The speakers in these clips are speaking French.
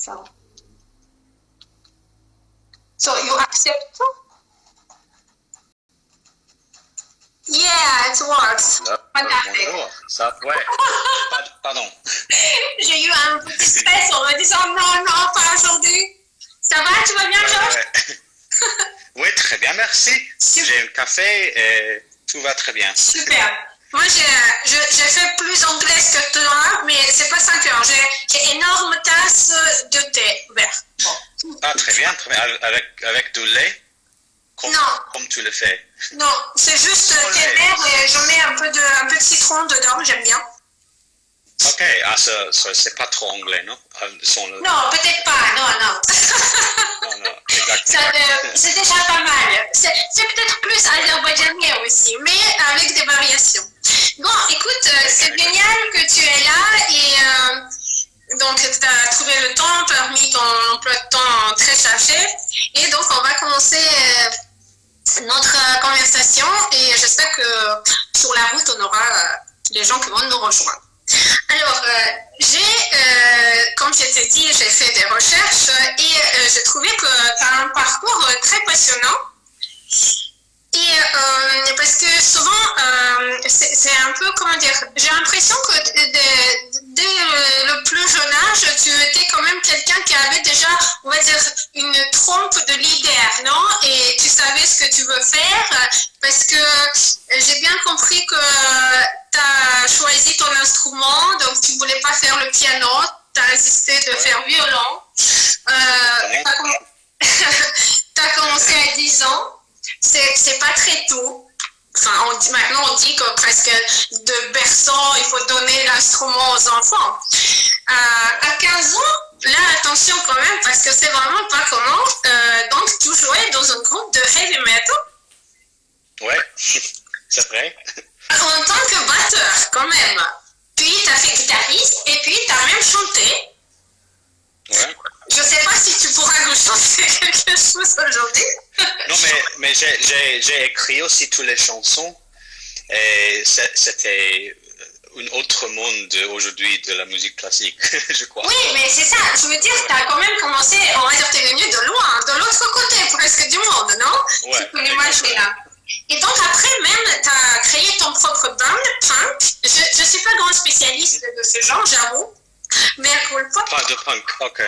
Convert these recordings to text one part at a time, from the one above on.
So you accept? Yeah, it works. Fantastic. Bonjour. Ça, ouais. Pardon. J'ai eu un petit stress en me disant non, pas aujourd'hui. Ça va, tu vas bien, Georges? Oui, très bien, merci. J'ai un café et tout va très bien. Super. Moi, j'ai fait plus anglais que toi, mais c'est pas 5 heures. J'ai énorme tasse de thé vert. Bon. Ah, très bien, très bien. Avec du lait? Comme tu le fais? Non, c'est juste thé vert et je mets un peu de citron dedans, j'aime bien. Ok, c'est pas trop anglais, non? Non, peut-être pas, non. Non, exactement. C'est déjà pas mal. C'est peut-être plus azerbaïdjanais aussi, mais avec des variations. Bon, écoute, c'est génial que tu es là et donc tu as trouvé le temps parmi ton emploi de temps très chargé. Et donc, on va commencer notre conversation et j'espère que sur la route, on aura des gens qui vont nous rejoindre. Alors, comme je t'ai dit, j'ai fait des recherches et j'ai trouvé que tu as un parcours très passionnant. Et parce que souvent, c'est un peu, comment dire, j'ai l'impression que dès le plus jeune âge, tu étais quand même quelqu'un qui avait déjà, on va dire, une trompe de leader, non? Et tu savais ce que tu veux faire parce que j'ai bien compris que tu as choisi ton instrument, donc tu ne voulais pas faire le piano, tu as insisté de faire violon. Tu as commencé à 10 ans. C'est pas très tôt. Enfin, maintenant, on dit que presque de berceau, il faut donner l'instrument aux enfants. À 15 ans, là, attention quand même, parce que c'est vraiment pas commun. Donc, tu jouais dans un groupe de heavy metal. Ouais, c'est vrai. En tant que batteur, quand même. Puis, tu as fait guitariste et puis tu as même chanté. Ouais. Je sais pas si tu pourras nous chanter quelque chose aujourd'hui. Non, mais j'ai écrit aussi toutes les chansons. Et c'était un autre monde aujourd'hui de la musique classique, je crois. Oui, mais c'est ça. Je veux dire, tu as quand même commencé, on va dire, tu es venu de loin, de l'autre côté presque du monde, non? Ouais. Tu peux l'imaginer là. Et donc après même, tu as créé ton propre band, punk. Je ne suis pas grande spécialiste de ce genre, j'avoue. Mais pas de punk, ok.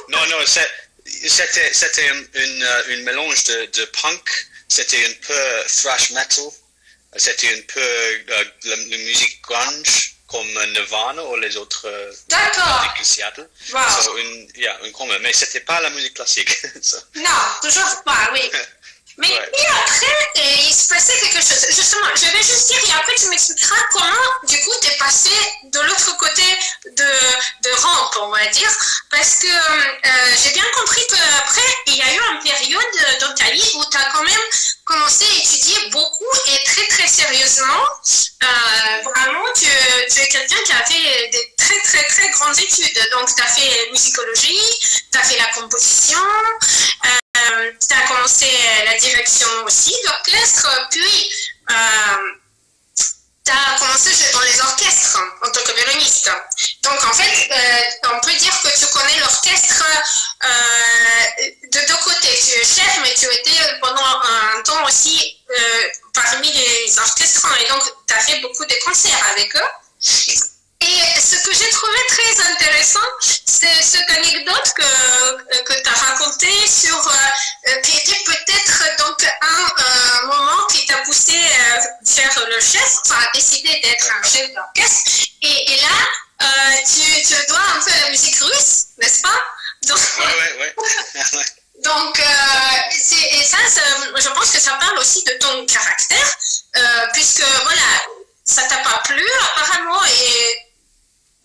Non, c'était un mélange de punk, c'était un peu thrash metal, c'était un peu la musique grunge comme Nirvana ou les autres musiques de Seattle. Wow. Mais c'était pas la musique classique. Non, toujours pas, oui. Mais puis après, il se passait quelque chose. Justement, je vais juste dire, et après tu m'expliqueras comment, du coup, tu es passé de l'autre côté de rampe, on va dire. Parce que j'ai bien compris qu'après, il y a eu une période dans ta vie où tu as quand même commencé à étudier beaucoup et très, très sérieusement. Vraiment, tu es quelqu'un qui a fait des très, très, très grandes études. Donc, tu as fait musicologie, tu as fait la composition. Tu as commencé la direction aussi d'orchestre, puis tu as commencé dans les orchestres en tant que violoniste. Donc en fait, on peut dire que tu connais l'orchestre de deux côtés. Tu es chef, mais tu étais pendant un temps aussi parmi les orchestrants et donc tu as fait beaucoup de concerts avec eux. Et ce que j'ai trouvé très intéressant, c'est cette anecdote que tu as racontée sur qui était peut-être donc un moment qui t'a poussé à faire le chef, enfin décider d'être un chef d'orchestre. Et là, tu dois un peu à la musique russe, n'est-ce pas? Donc, ouais. Donc, et ça, je pense que ça parle aussi de ton caractère, puisque voilà, ça t'a pas plu apparemment et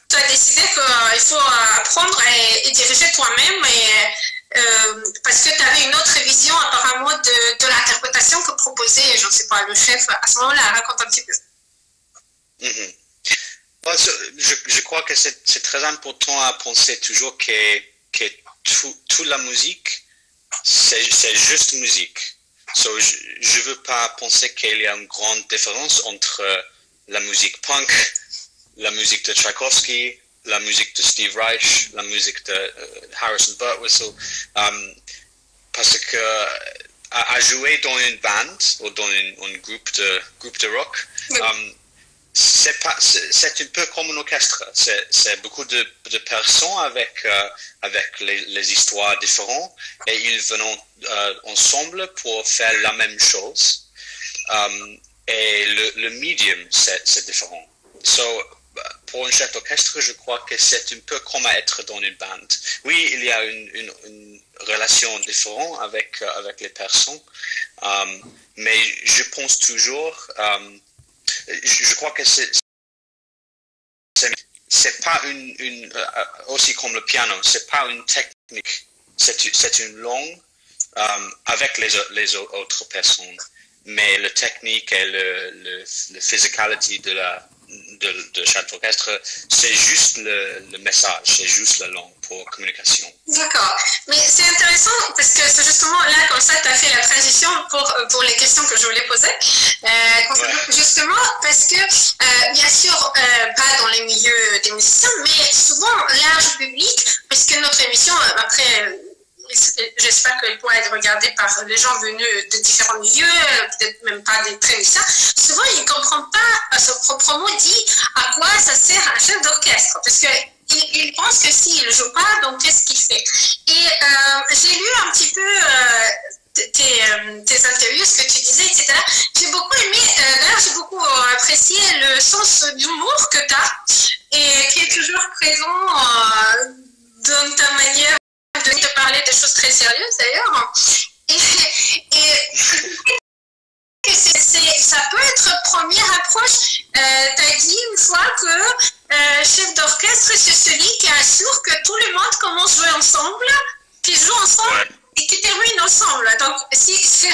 tu as décidé qu'il faut apprendre et diriger toi-même parce que tu avais une autre vision apparemment de l'interprétation que proposait, je ne sais pas, le chef à ce moment-là. Raconte un petit peu. Je crois que c'est très important à penser toujours que toute la musique, c'est juste musique. Je ne veux pas penser qu'il y a une grande différence entre la musique punk, la musique de Tchaïkovski, la musique de Steve Reich, la musique de Harrison Birtwistle, parce que à jouer dans une band ou dans un groupe de rock, c'est un peu comme un orchestre. C'est beaucoup de personnes avec les histoires différentes et ils viennent ensemble pour faire la même chose. Et le medium, c'est différent. So, pour un chef d'orchestre, je crois que c'est un peu comme être dans une bande. Oui, il y a une relation différente avec les personnes, mais je pense toujours, je crois que c'est pas aussi comme le piano, c'est pas une technique, c'est une langue avec les autres personnes. Mais la technique et le physicality de chef d'orchestre, c'est juste le message, c'est juste la langue pour communication. D'accord. Mais c'est intéressant parce que c'est justement là, comme ça, tu as fait la transition pour les questions que je voulais poser. Justement, parce que, bien sûr, pas dans les milieux des musiciens, mais souvent, large public, parce que notre émission, après, j'espère qu'elle pourra être regardée par les gens venus de différents milieux, peut-être même pas des très musiciens. Souvent, ils ne comprennent pas, son propre mot dit à quoi ça sert un chef d'orchestre. Parce qu'ils pensent que s'il ne joue pas, donc qu'est-ce qu'il fait? Et j'ai lu un petit peu tes interviews, ce que tu disais, etc. J'ai beaucoup aimé, d'ailleurs, j'ai beaucoup apprécié le sens d'humour que tu as et qui est toujours présent dans ta manière de parler de choses très sérieuses d'ailleurs. Et ça peut être première approche. Tu as dit une fois que chef d'orchestre, c'est celui qui assure que tout le monde commence à jouer ensemble, qui joue ensemble et qui termine ensemble. Donc, si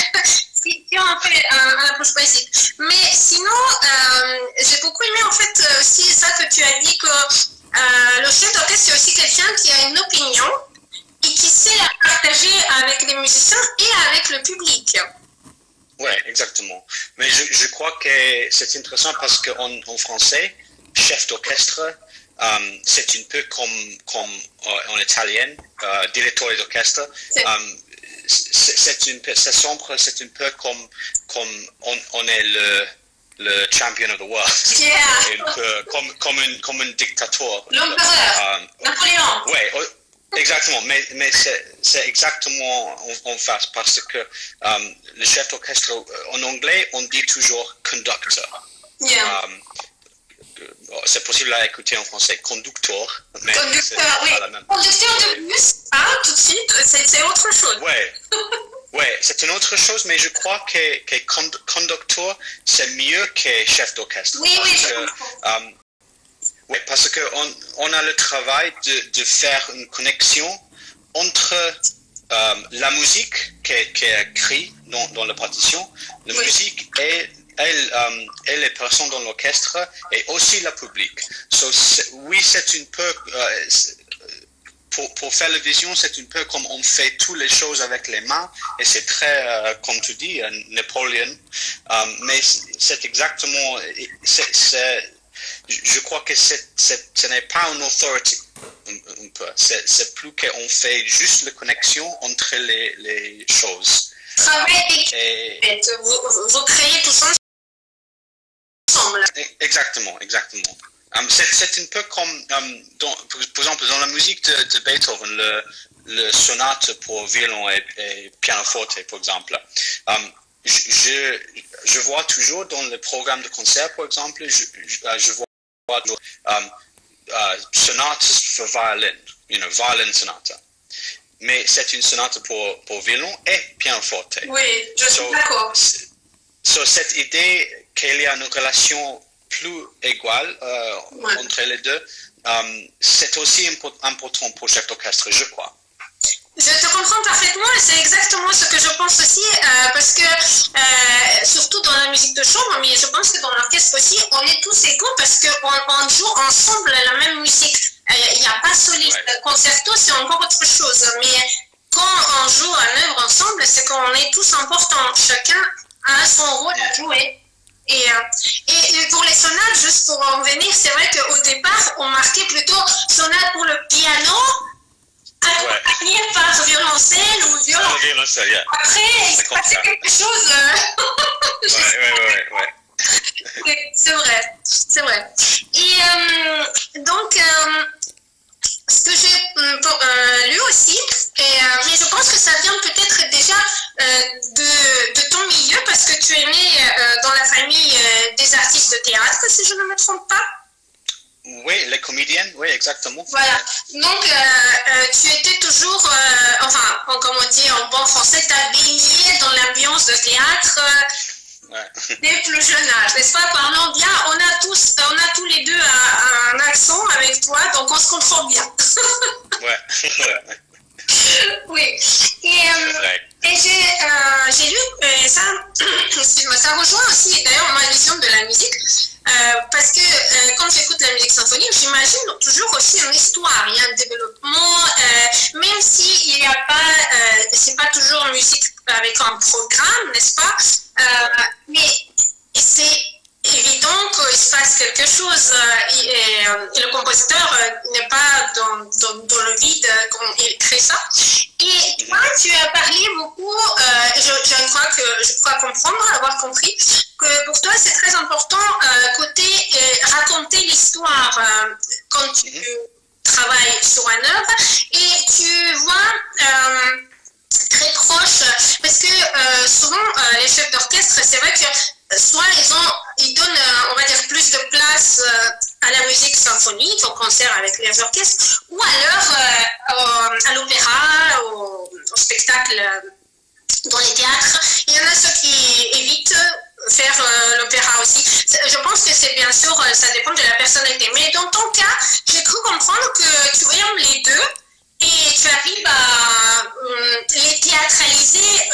on fait un approche basique. Mais sinon, j'ai beaucoup aimé en fait aussi ça que tu as dit que le chef d'orchestre, c'est aussi quelqu'un qui a une opinion et qui sait la partager avec les musiciens et avec le public. Oui, exactement. Mais je crois que c'est intéressant parce qu'en français, chef d'orchestre, c'est un peu comme en italien, direttore d'orchestre. C'est sombre, c'est un peu comme on est le champion of the world. Yeah. Comme un dictateur. L'empereur, Napoléon. Oui, exactement, mais c'est exactement en face parce que le chef d'orchestre, en anglais, on dit toujours conductor. Yeah. C'est possible à écouter en français, conducteur, mais c'est oui. pas la même. Conducteur de bus, tout de suite, c'est autre chose. Oui, c'est une autre chose, mais je crois que conducteur, c'est mieux que chef d'orchestre. Oui, oui, parce qu'on a le travail de faire une connexion entre la musique qui est écrite dans la partition, la musique et les personnes dans l'orchestre et aussi le public. Oui, c'est un peu, pour faire la vision, c'est un peu comme on fait toutes les choses avec les mains et c'est très, comme tu dis, Napoléon. Mais c'est exactement, je crois que ce n'est pas une authority, un peu. C'est plus qu'on fait juste la connexion entre les choses. Vous créez tout ça ensemble. Exactement. C'est un peu comme, par exemple, dans la musique de Beethoven, le sonate pour violon et pianoforte, par exemple. Je vois toujours dans le programme de concert, par exemple, je vois toujours sonate for violin, violin sonata. Mais c'est une sonate pour violon et pianoforte. Oui, je suis d'accord. Cette idée qu'il y a une relation plus égale entre les deux, c'est aussi important pour chef d'orchestre, je crois. Je te comprends parfaitement et c'est exactement ce que je pense aussi parce que surtout dans la musique de chambre, mais je pense que dans l'orchestre aussi, on est tous égaux parce qu'on joue ensemble la même musique. Il n'y a pas soliste. Concerto, c'est encore autre chose. Mais quand on joue un œuvre ensemble, c'est qu'on est tous importants. Chacun a son rôle à jouer. Et pour les sonates, juste pour en venir, c'est vrai qu'au départ, on marquait plutôt sonate pour le piano, accompagné par violoncelle ou violon. Après, il se passait quelque chose. C'est vrai, c'est vrai. Et donc, ce que j'ai lu aussi, mais je pense que ça vient peut-être déjà de ton milieu, parce que tu es né dans la famille des artistes de théâtre, si je ne me trompe pas. Oui, les comédiennes, oui, exactement. Voilà, donc tu étais toujours, enfin, comme on dit en bon français, tu as baigné dans l'ambiance de théâtre dès plus jeune âge, n'est-ce pas? Parlons bien, on a tous les deux un accent avec toi, donc on se comprend bien. Oui, et j'ai lu, ça, excuse-moi, ça rejoint aussi d'ailleurs ma vision de la musique, parce que quand j'écoute la musique symphonique, j'imagine toujours aussi une histoire, il y a un développement, même s'il n'y a pas, c'est pas toujours musique avec un programme, n'est-ce pas? Mais c'est évident qu'il se passe quelque chose et le compositeur n'est pas dans le vide quand il crée ça. Et toi, tu as parlé beaucoup, je crois comprendre, avoir compris, que pour toi c'est très important côté raconter l'histoire quand tu travailles sur un œuvre, et tu vois très proche, parce que souvent les chefs d'orchestre, c'est vrai que soit ils donnent, on va dire, plus de place à la musique symphonique, au concert avec les orchestres, ou alors à l'opéra, au spectacle dans les théâtres. Il y en a ceux qui évitent faire l'opéra aussi. Je pense que c'est bien sûr, ça dépend de la personnalité. Mais dans ton cas, j'ai cru comprendre que tu aimes les deux et tu arrives à les théâtraliser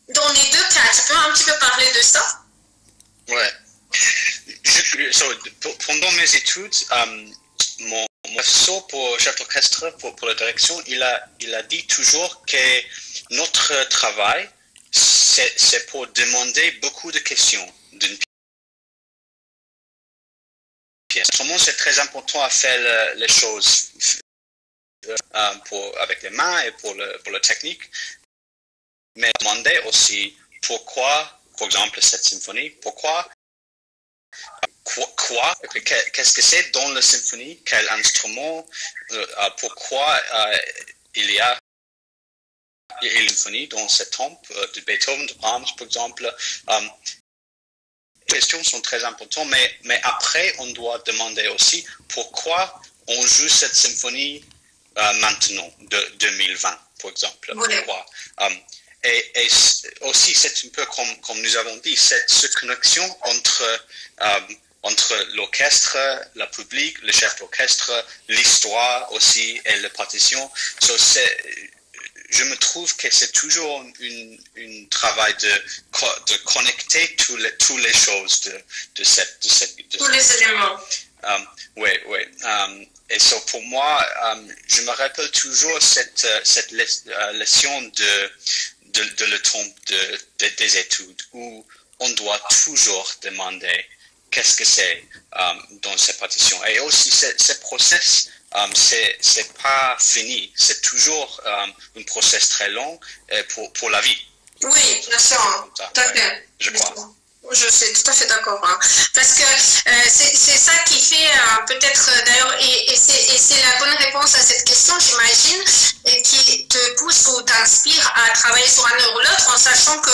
dans les deux cas. Tu peux un petit peu parler de ça? Ouais. Pendant mes études, mon professeur pour chef d'orchestre, pour la direction, il a dit toujours que notre travail, c'est pour demander beaucoup de questions d'une pièce. Autrement, c'est très important à faire les choses avec les mains et pour la technique, mais demander aussi pourquoi, par exemple, cette symphonie, pourquoi, qu'est-ce que c'est dans la symphonie, quel instrument, pourquoi il y a une symphonie dans cette tempo de Beethoven, de Brahms, par exemple. Les questions sont très importantes, mais après, on doit demander aussi pourquoi on joue cette symphonie maintenant, de 2020, par exemple. Pourquoi? Et aussi, c'est un peu comme nous avons dit, cette connexion entre l'orchestre, le public, le chef d'orchestre, l'histoire aussi et la partition. Je me trouve que c'est toujours un travail de connecter toutes les choses de tous les éléments. Oui. Et pour moi, je me rappelle toujours cette leçon de le temps des études où on doit toujours demander qu'est-ce que c'est dans cette partition. Et aussi, ce process, c'est pas fini. C'est toujours un process très long pour la vie. Oui, bien sûr. Tout à fait. Je crois. Je suis tout à fait d'accord, hein. Parce que c'est ça qui fait peut-être d'ailleurs, et c'est la bonne réponse à cette question, j'imagine, et qui te pousse ou t'inspire à travailler sur un œuvre ou l'autre, en sachant que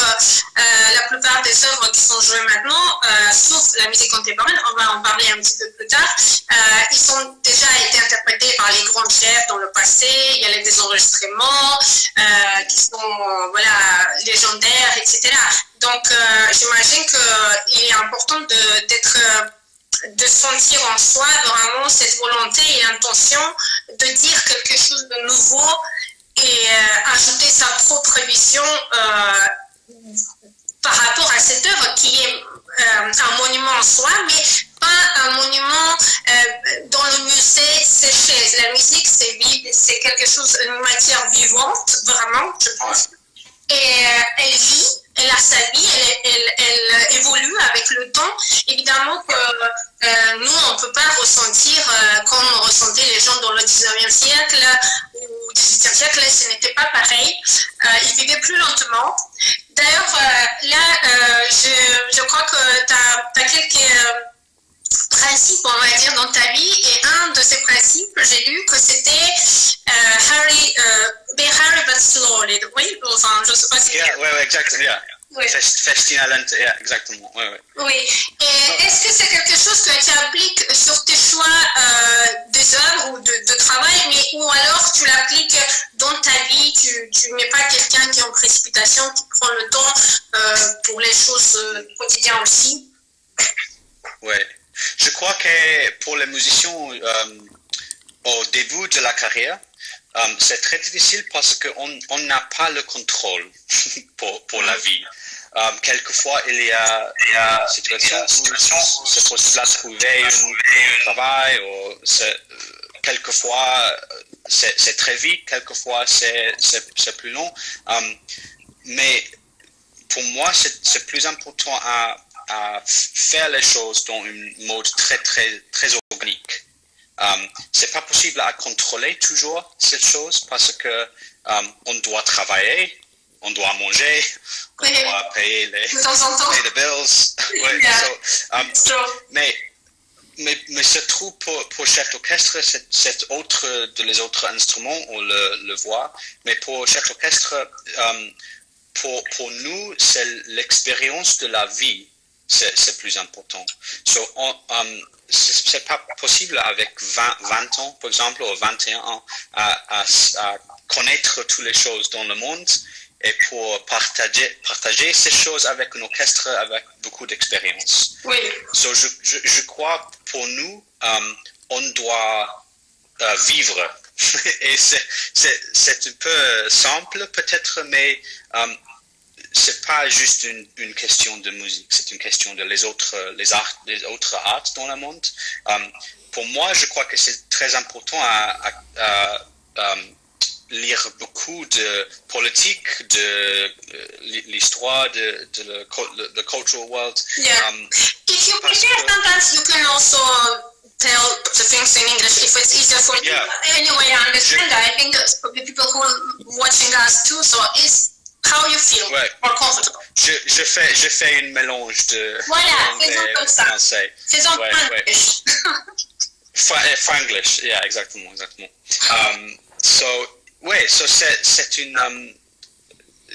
la plupart des œuvres qui sont jouées maintenant, sauf la musique contemporaine, on va en parler un petit peu plus tard, ils ont déjà été interprétés par les grands chefs dans le passé. Il y a des enregistrements qui sont légendaires, etc. Donc, j'imagine qu'il est important de sentir en soi vraiment cette volonté et intention de dire quelque chose de nouveau et ajouter sa propre vision par rapport à cette œuvre qui est un monument en soi, mais pas un monument dans le musée séché. La musique, c'est vide, c'est quelque chose, une matière vivante, vraiment, je pense. elle vit, elle a sa vie, elle évolue avec le temps. Évidemment que nous, on ne peut pas ressentir comme ressentaient les gens dans le 19e siècle ou 18e siècle, ce n'était pas pareil. Ils vivaient plus lentement. D'ailleurs, là, je crois que tu as quelques principes, on va dire, dans ta vie, et un de ces principes, j'ai lu que c'était be hurry but slowly. Oui, enfin, je ne sais pas si... Oui, exactement. Yeah. Oui. Festina lente, yeah, exactement. Oui. Et est-ce que c'est quelque chose que tu appliques sur tes choix des œuvres ou de travail, ou alors tu l'appliques dans ta vie, tu n'es pas quelqu'un qui est en précipitation, qui prend le temps pour les choses quotidiennes aussi? Oui. Je crois que pour les musiciens, au début de la carrière, c'est très difficile parce qu'on n'a pas le contrôle pour la vie. Quelquefois, il y a des situations où c'est possible de trouver un travail, ou quelquefois c'est très vite, quelquefois c'est plus long. Mais pour moi, c'est plus important à faire les choses dans un mode très organique. C'est pas possible à contrôler toujours cette chose parce que on doit travailler, on doit manger, on doit payer les bills. Mais se trouve pour cet orchestre, c'est autre de les autres instruments, on le voit. Mais pour cet orchestre, pour nous, c'est l'expérience de la vie. C'est plus important. C'est pas possible avec 20 ans, par exemple, ou 21 ans, à connaître toutes les choses dans le monde et pour partager ces choses avec un orchestre avec beaucoup d'expérience. Oui. Je crois pour nous, on doit vivre. Et c'est un peu simple peut-être, mais c'est pas juste une question de musique, c'est une question de les autres arts dans le monde. Pour moi, je crois que c'est très important à lire beaucoup de politique, de l'histoire, de the cultural world. Yeah. If you prefer, sometimes you can also tell the things in English if it's easier for you. Anyway, I understand that. I think the people who are watching us too, so it's how you feel more comfortable. Je fais une mélange de faisons comme ça. Français. Faisons Franglish. Franglish, yeah, exactement. So c'est une.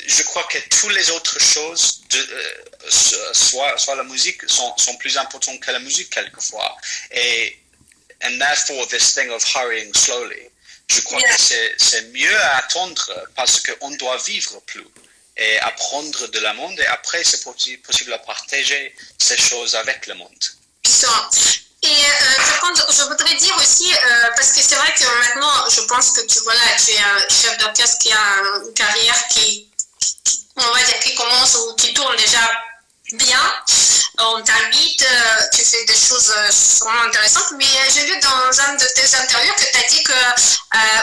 Je crois que toutes les autres choses, soit la musique, sont plus importantes que la musique quelquefois. And therefore, this thing of hurrying slowly. Je crois que c'est mieux à attendre parce qu'on doit vivre plus et apprendre de la monde, et après c'est possible de partager ces choses avec le monde. Et je voudrais dire aussi, parce que c'est vrai que maintenant, je pense que tu es un chef d'orchestre qui a une carrière qui on va dire, qui commence ou qui tourne déjà bien. On t'invite, tu fais des choses vraiment intéressantes, mais j'ai lu dans un de tes interviews que tu as dit que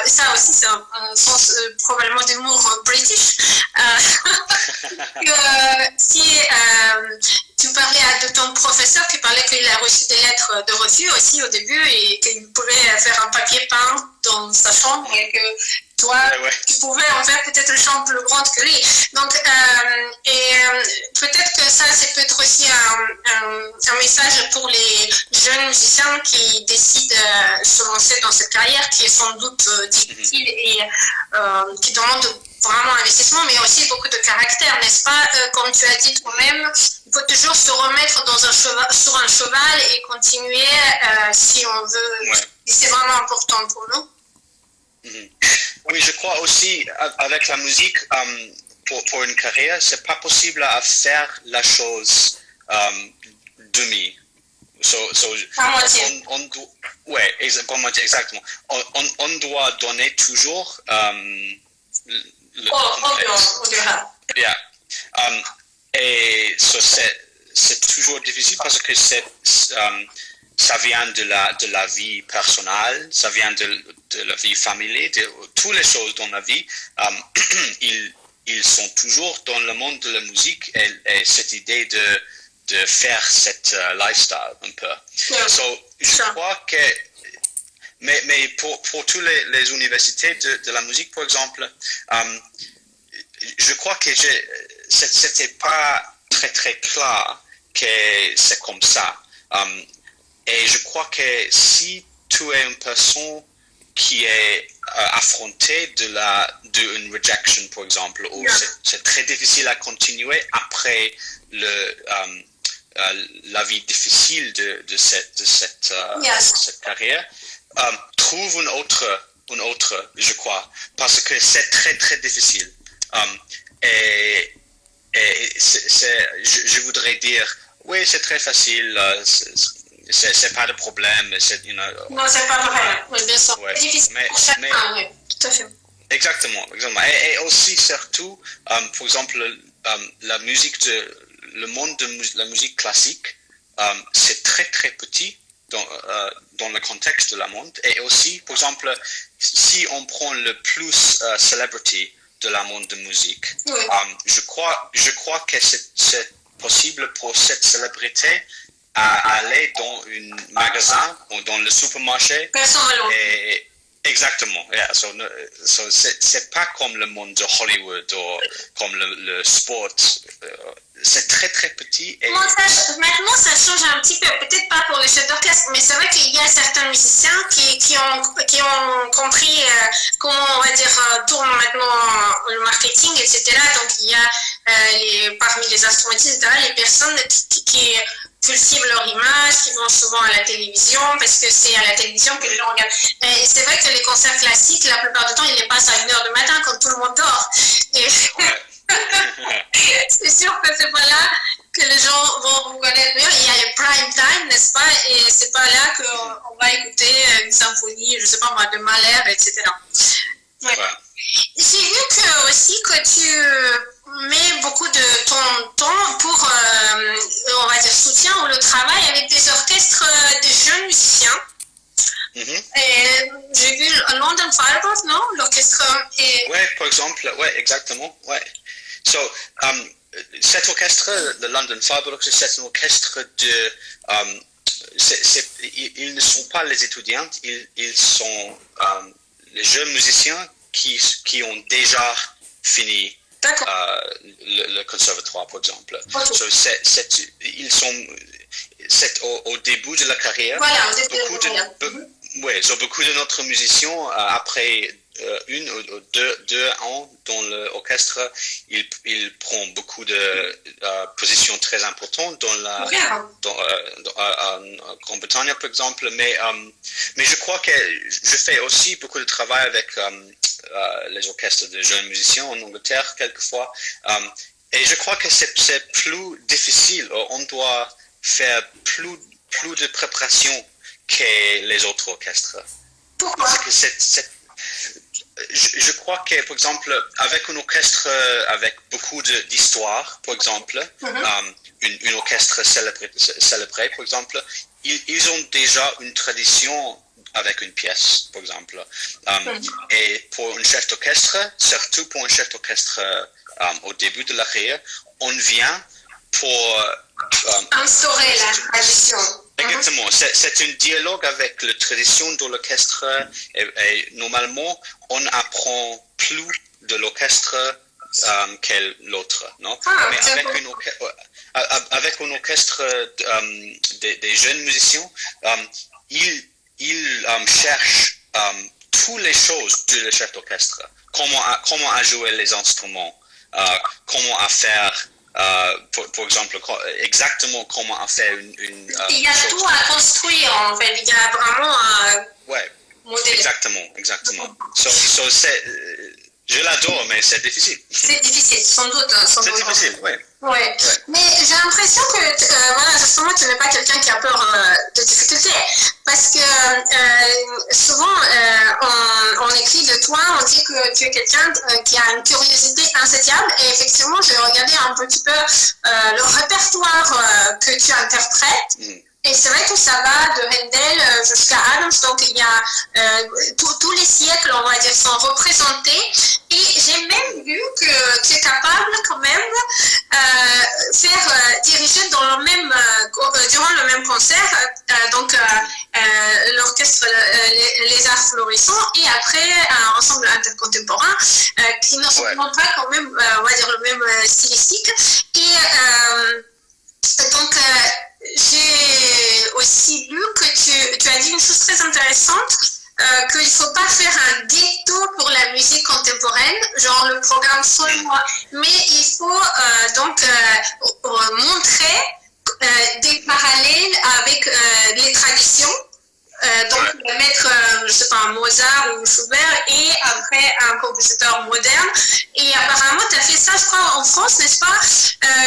ça aussi c'est un sens probablement d'humour british, que si tu parlais de ton professeur qui parlait qu'il a reçu des lettres de refus aussi au début et qu'il pouvait faire un papier peint dans sa chambre et que toi, tu pouvais en faire peut-être une chambre plus grande que lui. Donc, peut-être que ça, c'est peut-être aussi un message pour les jeunes musiciens qui décident de se lancer dans cette carrière qui est sans doute difficile et qui demande vraiment investissement, mais aussi beaucoup de caractère, n'est-ce pas? Comme tu as dit toi-même, il faut toujours se remettre sur un cheval et continuer si on veut. Et c'est vraiment important pour nous. Oui, je crois aussi avec la musique, pour une carrière, c'est pas possible à faire la chose demi. Exactement. On doit donner toujours et c'est toujours difficile parce que ça vient de la vie personnelle, ça vient de la vie familiale, de toutes les choses dans la vie. ils sont toujours dans le monde de la musique et cette idée de faire cette lifestyle un peu. Yeah. Je crois que, mais pour toutes les universités de la musique, par exemple, je crois que c'était pas très très clair que c'est comme ça. Et je crois que si tu es une personne qui est affrontée d'une rejection, par exemple, ou c'est très difficile à continuer après la vie difficile de cette carrière, trouve une autre, je crois, parce que c'est très très difficile. Je voudrais dire, oui, c'est très facile, c'est pas de problème. Non, c'est pas vrai, oui, bien sûr. Ouais. C'est difficile pour chacun, oui, tout à fait. Exactement. Et aussi, surtout, par exemple, le monde de la musique classique, c'est très très petit dans le contexte de la monde. Et aussi, par exemple, si on prend le plus celebrity de la monde de musique, oui. Je crois que c'est possible pour cette célébrité à aller dans un magasin ou dans le supermarché. Et, exactement. Yeah. C'est pas comme le monde de Hollywood ou comme le sport. C'est très très petit. Et... Maintenant, ça change un petit peu. Peut-être pas pour les chefs d'orchestre, mais c'est vrai qu'il y a certains musiciens qui ont compris comment, on va dire, tourne maintenant le marketing, etc. Donc, il y a parmi les instrumentistes, les personnes qui cultivent leur image, qui vont souvent à la télévision, parce que c'est à la télévision que les gens regardent. Et c'est vrai que les concerts classiques, la plupart du temps, ils les passent à 1h du matin quand tout le monde dort. Et c'est sûr que c'est pas là que les gens vont vous connaître mieux. Il y a le prime time, n'est-ce pas? Et c'est pas là qu'on va écouter une symphonie, je sais pas moi, de Mahler, etc. Ouais. J'ai vu aussi que tu mets beaucoup de ton temps pour, on va dire, soutien ou le travail avec des orchestres de jeunes musiciens. Et j'ai vu London Firebirds, non? L'orchestre. Oui, par exemple, oui, exactement. Ouais. Cet orchestre, le London Firebirds, c'est un orchestre de. Ils ne sont pas les étudiants, ils sont les jeunes musiciens qui ont déjà fini le conservatoire, par exemple. C'est au début de la carrière. Voilà, au début de la carrière. Oui, beaucoup de notre musiciens, après 1 ou 2 ans dans l'orchestre, il prend beaucoup de positions très importantes en Grande-Bretagne, par exemple. Mais je crois que je fais aussi beaucoup de travail avec les orchestres de jeunes musiciens en Angleterre, quelquefois. Et je crois que c'est plus difficile. On doit faire plus de préparation que les autres orchestres. Pourquoi? Parce que je crois que, par exemple, avec un orchestre avec beaucoup d'histoire, par exemple, un orchestre célébré, par exemple, ils ont déjà une tradition avec une pièce, par exemple. Et pour un chef d'orchestre, surtout pour un chef d'orchestre au début de la carrière, on vient pour instaurer la tradition. Exactement. C'est un dialogue avec la tradition de l'orchestre et normalement, on apprend plus de l'orchestre que l'autre. Mais avec un orchestre des jeunes musiciens, ils cherchent toutes les choses du chef d'orchestre. Comment à jouer les instruments, comment à faire... par exemple, exactement comment à faire une il y a tout à construire, en fait. Il y a vraiment un modèle. Exactement. Je l'adore, mais c'est difficile. C'est difficile, sans doute. C'est difficile, oui. Ouais. Mais j'ai l'impression que, voilà, justement, tu n'es pas quelqu'un qui a peur de difficultés. Parce que souvent, on écrit de toi, on dit que tu es quelqu'un qui a une curiosité insatiable. Et effectivement, j'ai regardé un petit peu le répertoire que tu interprètes. Et c'est vrai que ça va de Handel jusqu'à Adam différentes. Donc, il y a tous les siècles, on va dire, sont représentés. Et j'ai même vu que tu es capable quand même faire diriger dans le même, durant le même concert, donc l'orchestre les Arts Florissants et après un ensemble intercontemporain qui ne reprend pas quand même, on va dire, le même stylistique. Et donc, j'ai aussi lu que tu as dit une chose très intéressante, qu'il ne faut pas faire un détour pour la musique contemporaine, genre le programme seulement, mais il faut donc montrer des parallèles avec les traditions. Donc, mettre, je sais pas, Mozart ou Schubert et après un compositeur moderne. Et apparemment, tu as fait ça, je crois, en France, n'est-ce pas?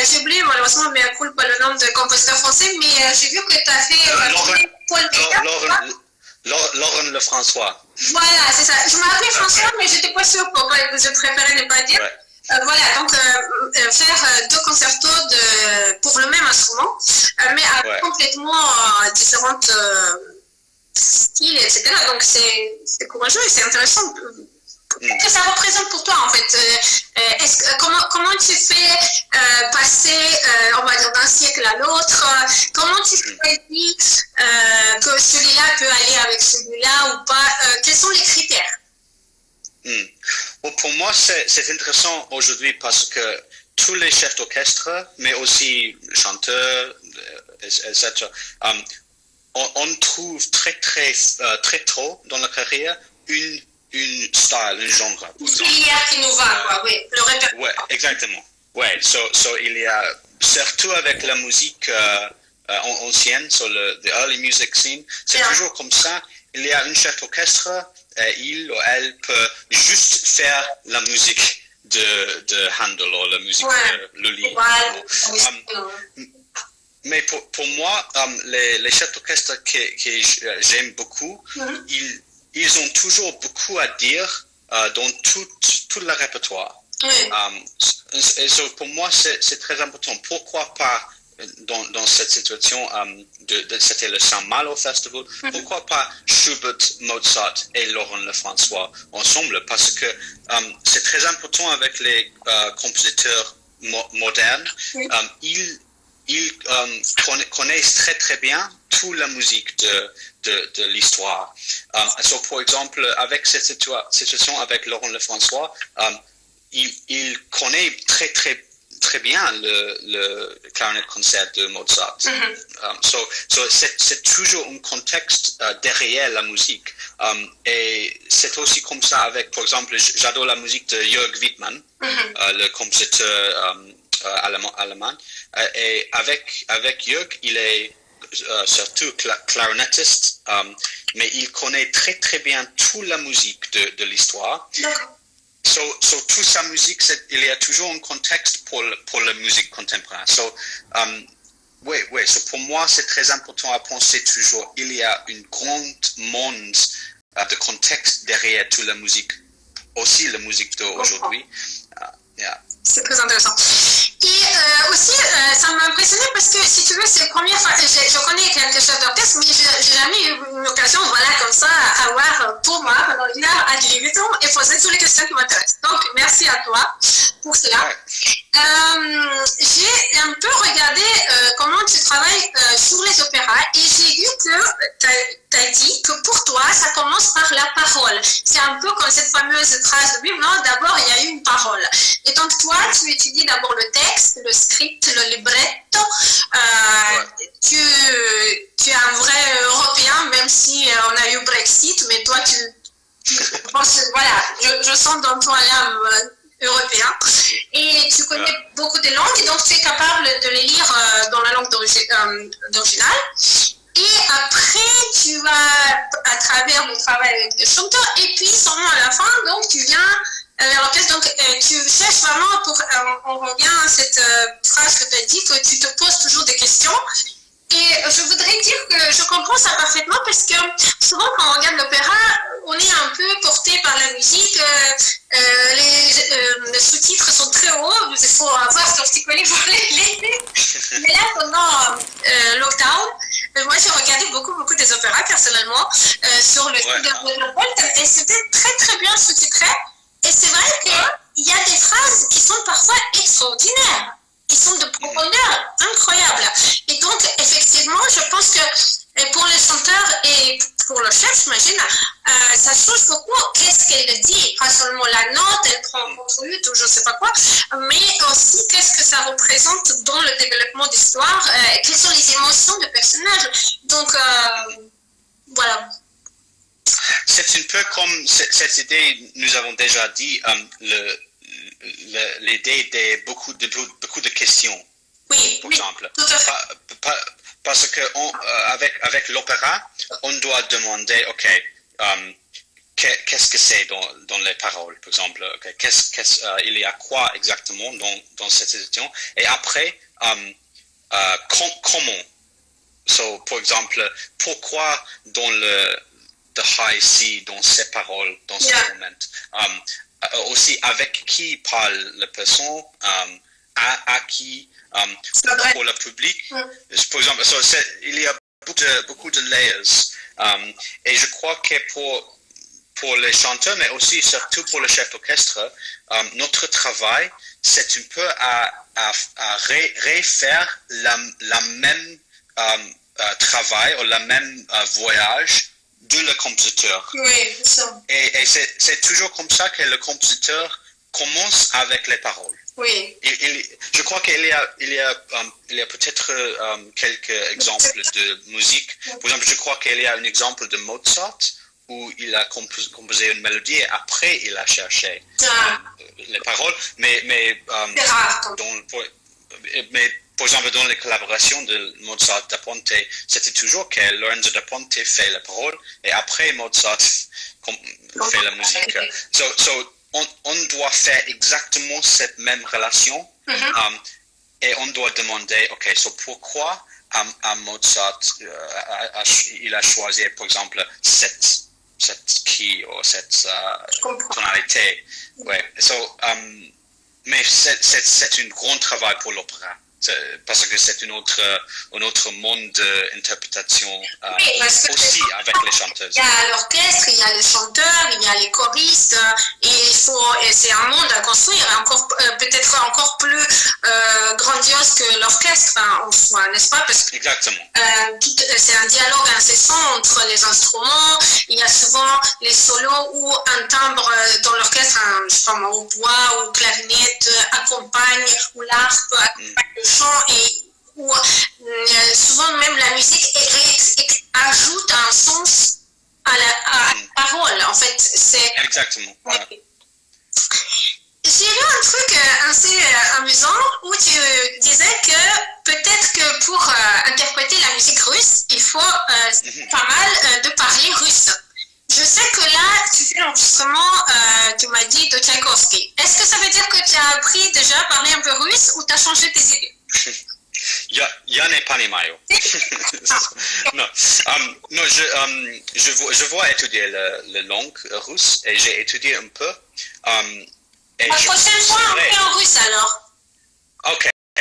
J'ai oublié malheureusement, mais à cool pas le nom de compositeur français, mais j'ai vu que tu as fait Paul Médard. Laurent Lefrançois. Voilà, c'est ça. Je m'appelais François, mais je n'étais pas sûre pourquoi je préférais ne pas dire. Ouais. Voilà, donc faire deux concertos pour le même instrument, mais avec complètement différentes styles, etc. Donc c'est courageux et c'est intéressant. Qu'est-ce que ça représente pour toi en fait? Comment tu fais passer, on va dire, d'un siècle à l'autre? Comment tu choisis que celui-là peut aller avec celui-là ou pas? Quels sont les critères? Bon, pour moi, c'est intéressant aujourd'hui parce que tous les chefs d'orchestre, mais aussi chanteurs, etc., on trouve très tôt dans la carrière une style, un genre. Une filière qui nous va, quoi, oui, le répertoire. Ouais, exactement. Ouais, so il y a, surtout avec la musique ancienne, sur le the early music scene, c'est toujours comme ça. Il y a un chef d'orchestre, il ou elle peut juste faire la musique de Handel ou la musique de Lully. Mais pour moi, les chefs d'orchestre que j'aime beaucoup, ils ont toujours beaucoup à dire dans tout le répertoire. Et pour moi, c'est très important. Pourquoi pas dans cette situation, c'était le Saint-Malo Festival, pourquoi pas Schubert, Mozart et Laurent Lefrançois ensemble? Parce que c'est très important avec les compositeurs modernes. Ils connaissent très bien toute la musique de l'histoire. Par exemple, avec cette situation avec Laurent Lefrançois, il connaît très bien le clarinet concert de Mozart. C'est toujours un contexte derrière la musique. Et c'est aussi comme ça avec, par exemple, j'adore la musique de Jörg Widmann, le compositeur allemand. Et avec Jörg, il est surtout clarinettiste, mais il connaît très bien toute la musique de l'histoire. Toute sa musique, il y a toujours un contexte pour la musique contemporaine. Pour moi, c'est très important à penser toujours. Il y a une grande monde de contexte derrière toute la musique, aussi la musique d'aujourd'hui. C'est très intéressant. Et aussi, ça m'a impressionné parce que, si tu veux, c'est la première fois, je connais quelques chefs d'orchestre, mais j'ai jamais eu une occasion, voilà, comme ça, à avoir pour moi, pendant une heure, à discuter et poser toutes les questions qui m'intéressent. Donc, merci à toi pour cela. J'ai un peu regardé comment tu travailles sur les opéras et j'ai vu que tu as dit que pour toi, ça commence par la parole. C'est un peu comme cette fameuse phrase de Bible, non? D'abord, il y a eu une parole. Et donc, toi, tu étudies d'abord le texte, le script, le libretto. Tu es un vrai Européen, même si on a eu Brexit, mais toi, je pense, voilà, je sens dans toi l'âme européen. Et tu connais beaucoup de langues, et donc tu es capable de les lire dans la langue d'original. Et après, tu vas à travers le travail avec les chanteurs, et puis seulement à la fin, donc tu viens vers l'orchestre. Donc tu cherches vraiment, on revient à cette phrase que tu as dit, que tu te poses toujours des questions. Et je voudrais dire que je comprends ça parfaitement parce que souvent quand on regarde l'opéra, on est un peu porté par la musique. Les sous-titres sont très hauts, il faut avoir son petit collier pour les lire. Mais là, pendant lockdown, Moi, j'ai regardé beaucoup des opéras personnellement sur le site de Léopold et c'était très bien sous-titré. Et c'est vrai qu'il y a des phrases qui sont parfois extraordinaires. Ils sont de profondeur incroyable. Et donc, effectivement, je pense que pour les chanteurs et pour le chef, j'imagine, ça change beaucoup. Qu'est-ce qu'elle dit? Pas seulement la note, elle prend en compte ou je ne sais pas quoi, mais aussi qu'est-ce que ça représente dans le développement d'histoire, quelles sont les émotions du personnage. Donc, voilà. C'est un peu comme cette idée, nous avons déjà dit, l'idée de beaucoup de questions, oui, par exemple. Tout à fait. Parce que avec l'opéra, on doit demander, ok, qu'est-ce que c'est dans les paroles, par exemple, okay, il y a quoi exactement dans cette situation, et après, comment. So, par exemple, pourquoi dans the high C, dans ces paroles, dans ce moment. Aussi, avec qui parle la personne, à qui, pour le public. Par exemple, il y a beaucoup de layers. Et je crois que pour les chanteurs, mais aussi surtout pour le chef d'orchestre, notre travail, c'est un peu à refaire la même travail ou le même voyage de le compositeur. Oui, c'est ça. Et c'est toujours comme ça que le compositeur commence avec les paroles. Oui. Je crois qu'il y a peut-être quelques exemples de musique. Par exemple, je crois qu'il y a un exemple de Mozart où il a composé une mélodie et après il a cherché les paroles. Mais par exemple, dans les collaborations de Mozart da Ponte, c'était toujours que Lorenzo da Ponte fait les paroles et après Mozart fait la musique. So, on doit faire exactement cette même relation et on doit demander, ok, so pourquoi Mozart il a choisi, par exemple, cette key ou cette tonalité. Ouais. So, mais c'est un grand travail pour l'opéra. Parce que c'est un autre monde d'interprétation aussi avec les chanteuses. Il y a l'orchestre, il y a les chanteurs, il y a les choristes, et c'est un monde à construire, peut-être encore plus grandiose que l'orchestre en soi, n'est-ce pas? Parce que exactement. C'est un dialogue incessant entre les instruments, il y a souvent les solos où un timbre dans l'orchestre, je sais pas moi, au bois ou clarinette accompagne, ou l'arpe accompagne le chant, et où souvent même la musique ajoute un sens à la parole. En fait, c'est... Exactement. Voilà. J'ai lu un truc assez amusant où tu disais que peut-être que pour interpréter la musique russe, il faut pas mal de parler russe. Je sais que là, tu fais l'enregistrement, tu m'as dit, de Tchaïkovski. Est-ce que ça veut dire que tu as appris déjà à parler un peu russe ou tu as changé tes idées? Я не понимаю. Non, je vois étudier la langue russe et j'ai étudié un peu. La prochaine fois, on fait en russe alors. Ok,